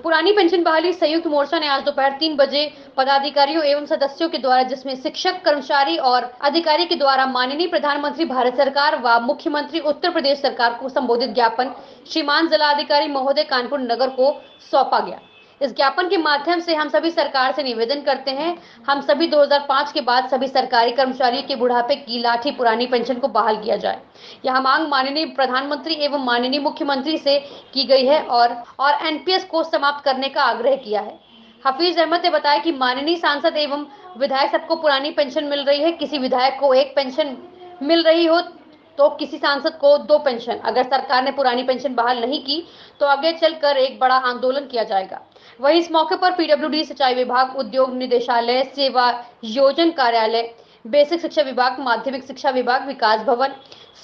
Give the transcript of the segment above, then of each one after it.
पुरानी पेंशन बहाली संयुक्त मोर्चा ने आज दोपहर 3 बजे पदाधिकारियों एवं सदस्यों के द्वारा, जिसमें शिक्षक, कर्मचारी और अधिकारी के द्वारा माननीय प्रधानमंत्री भारत सरकार व मुख्यमंत्री उत्तर प्रदेश सरकार को संबोधित ज्ञापन श्रीमान जिलाधिकारी महोदय कानपुर नगर को सौंपा गया। इस ज्ञापन के माध्यम से हम सभी सरकार से निवेदन करते हैं, हम सभी 2005 के बाद सभी सरकारी कर्मचारियों के बुढ़ापे की लाठी पुरानी पेंशन को बहाल किया जाए। यह मांग माननीय प्रधानमंत्री एवं माननीय मुख्यमंत्री से की गई है और एनपीएस को समाप्त करने का आग्रह किया है। हफीज अहमद ने बताया कि माननीय सांसद एवं विधायक सबको पुरानी पेंशन मिल रही है। किसी विधायक को 1 पेंशन मिल रही हो तो किसी सांसद को 2 पेंशन। अगर सरकार ने पुरानी पेंशन बहाल नहीं की तो आगे चलकर एक बड़ा आंदोलन किया जाएगा। वहीं इस मौके पर पीडब्ल्यूडी, सिंचाई विभाग, उद्योग निदेशालय, सेवा योजन कार्यालय, बेसिक शिक्षा विभाग, माध्यमिक शिक्षा विभाग, विकास भवन,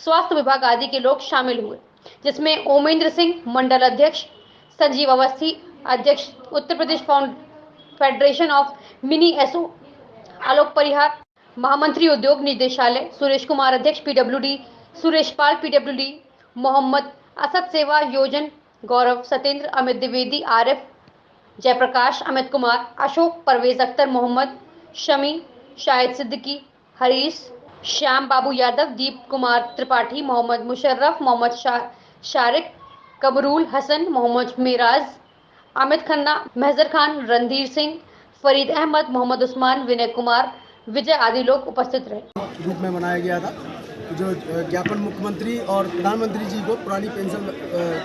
स्वास्थ्य विभाग आदि के लोग शामिल हुए, जिसमें ओमेंद्र सिंह मंडल अध्यक्ष, संजीव अवस्थी अध्यक्ष, Uttar Pradesh federation of mini SO, आलोक परिहार महामंत्री उद्योग निदेशालय, सुरेश कुमार अध्यक्ष पीडब्ल्यूडी, सुरेश पाल पीडब्ल्यूडी, मोहम्मद असद सेवा योजन, गौरव, सत्येंद्र, अमित द्विवेदी, आरिफ, जयप्रकाश, अमित कुमार, अशोक, परवेज अख्तर, मोहम्मद शमी, शाहिद सिद्दीकी, हरीश, श्याम बाबू यादव, दीप कुमार त्रिपाठी, मोहम्मद मुशर्रफ, मोहम्मद शारिक, कमरुल हसन, मोहम्मद मिराज, अमित खन्ना, महजर खान, रणधीर सिंह, फरीद अहमद, मोहम्मद उस्मान, विनय कुमार, विजय आदि लोग उपस्थित रहे। रूप में बनाया गया था जो ज्ञापन मुख्यमंत्री और प्रधानमंत्री जी को पुरानी पेंशन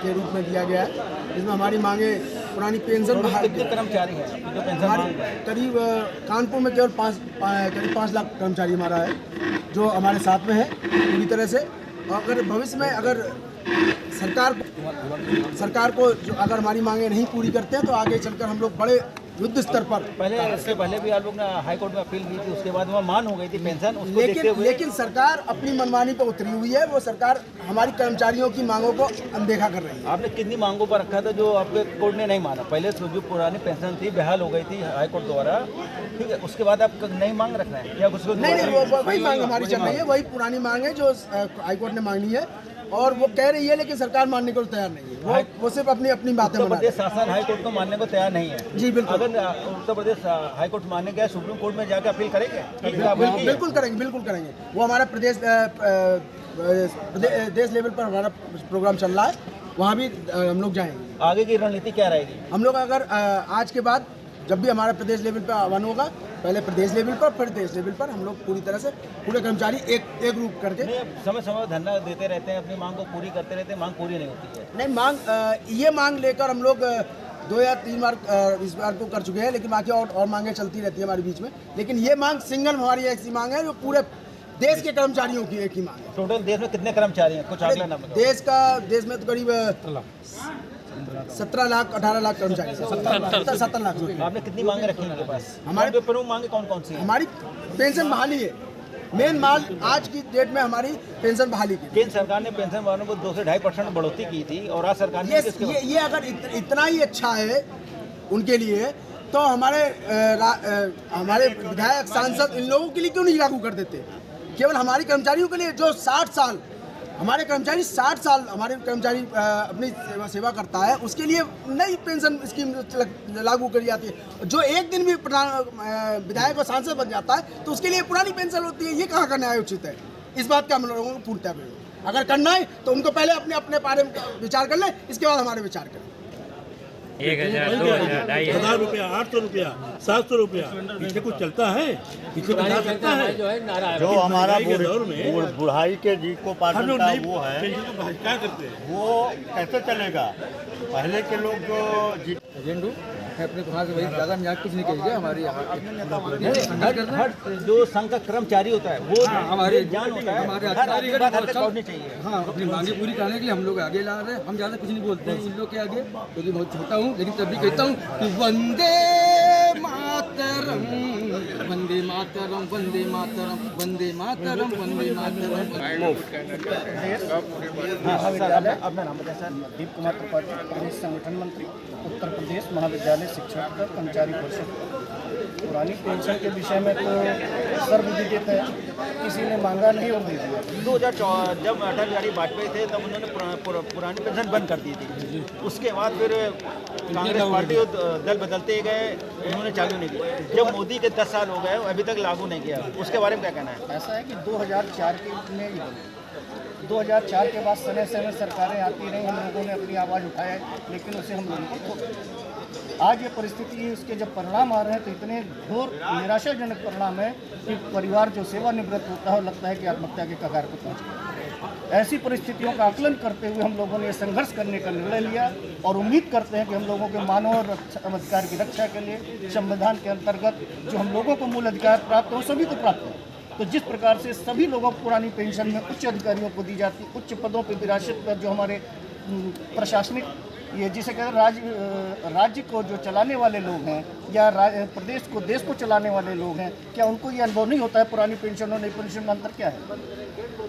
के रूप में दिया गया है। इसमें हमारी मांगे पुरानी पेंशन कितने कर्मचारी हैं जो पेंशन हमारे करीब कानपुर में केवल करीब 5 लाख कर्मचारी हमारा है जो हमारे साथ में है पूरी तरह से। अगर भविष्य में अगर सरकार को जो अगर हमारी मांगे नहीं पूरी करते हैं तो आगे चलकर हम लोग बड़े युद्ध स्तर पर इससे पहले भी आप लोग ने हाई कोर्ट में अपील की थी, उसके बाद वहाँ मान हो गई थी पेंशन, उसको लेकिन सरकार अपनी मनमानी पर उतरी हुई है। वो सरकार हमारी कर्मचारियों की मांगों को अनदेखा कर रही है। आपने कितनी मांगों पर रखा था जो आपके कोर्ट ने नहीं माना? पहले जो पुरानी पेंशन थी बहाल हो गई थी हाई कोर्ट द्वारा, ठीक है, उसके बाद आप नई मांग रख रहे हैं या कुछ? नहीं, वही मांग हमारी चल रही है, वही पुरानी मांग है जो हाई कोर्ट ने मांगनी है और वो कह रही है, लेकिन सरकार मानने को तैयार नहीं है। वो सिर्फ अपनी बातें उत्तर प्रदेश शासन हाई कोर्ट को मानने को तैयार नहीं है। जी बिल्कुल। अगर उत्तर प्रदेश हाई कोर्ट मानने गया, सुप्रीम कोर्ट में जाकर अपील करेंगे? बिल्कुल करेंगे। वो हमारा देश लेवल पर हमारा प्रोग्राम चल रहा है, वहाँ भी हम लोग जाएंगे। आगे की रणनीति क्या रहेगी? हम लोग अगर आज के बाद जब भी हमारा प्रदेश लेवल पर आह्वान होगा, पहले प्रदेश लेवल पर फिर देश लेवल पर हम लोग पूरी तरह से पूरे कर्मचारी एक रूप करके समय धरना देते रहते हैं, अपनी मांग को पूरी करते रहते हैं, मांग पूरी नहीं होती है। नहीं, ये मांग लेकर हम लोग 2 या 3 बार इस बार तो कर चुके हैं, लेकिन बाकी और मांगें चलती रहती है हमारे बीच में। लेकिन ये मांग सिंगल हमारी ऐसी मांग है जो पूरे देश के कर्मचारियों की एक ही मांग है। टोटल देश में कितने कर्मचारी हैं, कुछ आंकड़ा नाम? देश में तो करीब 17 लाख 18 लाख कर्मचारी, 17 लाख। आपने कितनी मांगे रखी हैं इनके पास? हमारे प्रमुख मांगे कौन कौन सी हैं? हमारी पेंशन बहाली है मेन माल। आज की डेट में हमारी पेंशन बहाली की। केंद्र सरकार ने पेंशन वालों को 2 से 2.5% बढ़ोतरी की थी और आज सरकार ने ये अगर इतना ही अच्छा है उनके लिए तो हमारे विधायक, सांसद इन लोगों के लिए क्यों नहीं लागू कर देते? केवल हमारे कर्मचारियों के लिए जो 60 साल हमारे कर्मचारी अपनी सेवा करता है, उसके लिए नई पेंशन स्कीम लागू करी जाती है। जो एक दिन भी विधायक और सांसद बन जाता है तो उसके लिए पुरानी पेंशन होती है। ये कहाँ का न्याय उचित है? इस बात का हम लोगों को पूर्णतः है। अगर करना है तो उनको पहले अपने बारे में विचार कर ले, इसके बाद हमारे विचार करें। 1000, 2000, 1000 रुपया, 800 रुपया, 700 रुपया, पीछे कुछ चलता है? पीछे बता सकता है जो हमारा बुढ़ाई के जी को पालन का वो है, क्या करते हैं वो कैसे चलेगा? पहले के लोग जो एजेंडू है अपने वहाँ से वही ज़्यादा यहाँ कुछ नहीं कहेंगे। हमारे हर जो संघ का कर्मचारी होता है वो हमारे जान होता है, हमारे होनी चाहिए। हाँ, अपनी मांगे पूरी करने के लिए हम लोग आगे ला रहे हैं। हम ज़्यादा कुछ नहीं बोलते हैं इन लोग के आगे, क्योंकि बहुत छोटा हूँ, लेकिन तब भी कहता हूँ कि वंदे मातरम, वंदे मातरम, वंदे मातरम, वंदे मातरम, वंदे मातरम। अपना नाम बताएं सर। दीप कुमार त्रिपाठी, प्रदेश संगठन मंत्री, उत्तर प्रदेश महाविद्यालय शिक्षक कर्मचारी परिषद। पुरानी पेंशन के विषय में तो सर्वविदित है, किसी ने मांगा नहीं और दे दिया। 2014 जब अटल बिहारी वाजपेयी थे तब उन्होंने पुरानी पेंशन बंद कर दी थी। उसके बाद फिर कांग्रेस पार्टी और दल बदलते गए, उन्होंने चालू नहीं किया। जब मोदी के 10 साल हो गए अभी तक लागू नहीं किया, उसके बारे में क्या कहना है? ऐसा है कि 2004 में ही बनी। 2004 के बाद समय समय सरकारें आती रही, हम लोगों ने अपनी आवाज़ उठाया, लेकिन उसे हम लोगों को आज ये परिस्थिति है, उसके जब परिणाम आ रहे हैं तो इतने घोर निराशाजनक परिणाम है कि परिवार जो सेवानिवृत्त होता है लगता है कि आत्महत्या के कगार पर पहुँच गया। ऐसी परिस्थितियों का आकलन करते हुए हम लोगों ने ये संघर्ष करने का निर्णय लिया और उम्मीद करते हैं कि हम लोगों के मानव अधिकार की रक्षा के लिए संविधान के अंतर्गत जो हम लोगों को मूल अधिकार प्राप्त हो सभी को प्राप्त हो। तो जिस प्रकार से सभी लोगों को पुरानी पेंशन में उच्च अधिकारियों को दी जाती, उच्च पदों पर विरासत पर जो हमारे प्रशासनिक ये जिसे कहते हैं राज्य को जो चलाने वाले लोग हैं या प्रदेश को देश को चलाने वाले लोग हैं, क्या उनको ये अनुभव नहीं होता है पुरानी पेंशन और नई पेंशन में अंतर क्या है?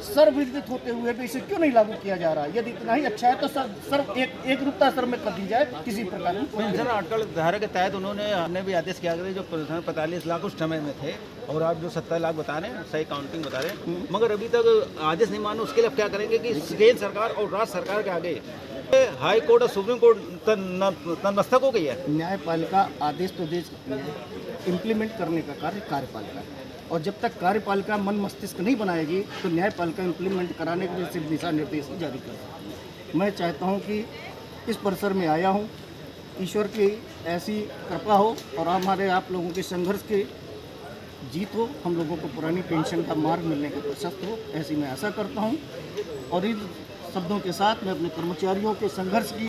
सर्वविदित होते हुए भी इसे क्यों नहीं लागू किया जा रहा है? यदि इतना ही अच्छा है तो सर्व एक रूपता सर में कर दी जाए किसी प्रकार की। पेंशन आर्टिकल धारा के तहत हमने भी आदेश किया गया जो 45 लाख उस समय में थे और आप जो 70 लाख बता रहे हैं, सही काउंटिंग बता रहे हैं, मगर अभी तक आदेश नहीं मानो। उसके लिए क्या करेंगे कि केंद्र सरकार और राज्य सरकार के आगे हाई कोर्ट और सुप्रीम कोर्ट तनमस्तक हो गई है। न्यायपालिका आदेश तो दे सकती है, इम्प्लीमेंट करने का कार्य कार्यपालिका है, और जब तक कार्यपालिका मन मस्तिष्क नहीं बनाएगी तो न्यायपालिका इम्प्लीमेंट कराने के लिए सिर्फ दिशा निर्देश ही जारी कर सकती है। मैं चाहता हूं कि इस परिसर में आया हूं, ईश्वर की ऐसी कृपा हो और हमारे आप लोगों के संघर्ष की जीत हो, हम लोगों को पुरानी पेंशन का मार्ग मिलने का प्रशस्त हो, ऐसी मैं आशा करता हूं। और इन शब्दों के साथ मैं अपने कर्मचारियों के संघर्ष की